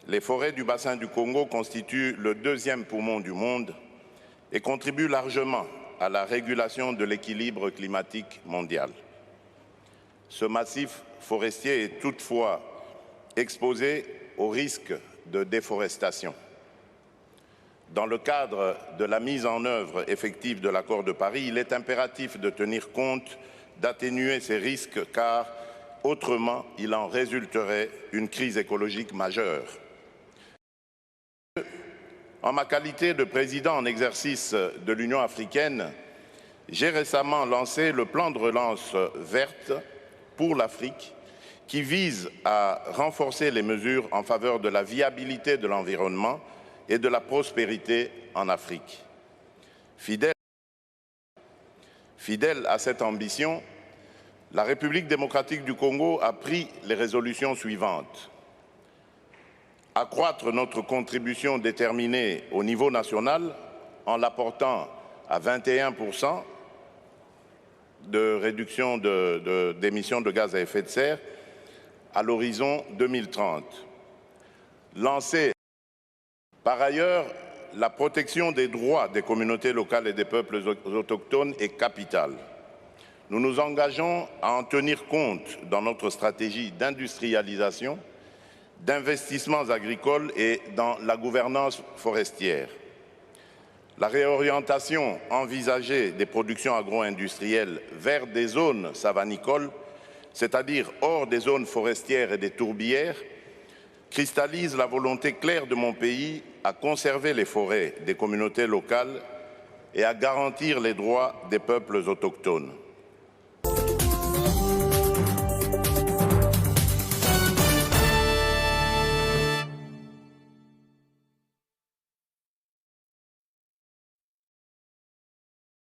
Les forêts du bassin du Congo constituent le deuxième poumon du monde et contribuent largement à la régulation de l'équilibre climatique mondial. Ce massif forestier est toutefois exposé au risque de déforestation. Dans le cadre de la mise en œuvre effective de l'accord de Paris, il est impératif de tenir compte d'atténuer ces risques car autrement il en résulterait une crise écologique majeure. En ma qualité de président en exercice de l'Union africaine, j'ai récemment lancé le plan de relance verte pour l'Afrique qui vise à renforcer les mesures en faveur de la viabilité de l'environnement et de la prospérité en Afrique. Fidèle à cette ambition, la République démocratique du Congo a pris les résolutions suivantes. Accroître notre contribution déterminée au niveau national en l'apportant à 21% de réduction d'émissions de gaz à effet de serre à l'horizon 2030. Lancer par ailleurs la protection des droits des communautés locales et des peuples autochtones est capitale. Nous nous engageons à en tenir compte dans notre stratégie d'industrialisation, d'investissements agricoles et dans la gouvernance forestière. La réorientation envisagée des productions agro-industrielles vers des zones savanicoles, c'est-à-dire hors des zones forestières et des tourbières, cristallise la volonté claire de mon pays à conserver les forêts des communautés locales et à garantir les droits des peuples autochtones.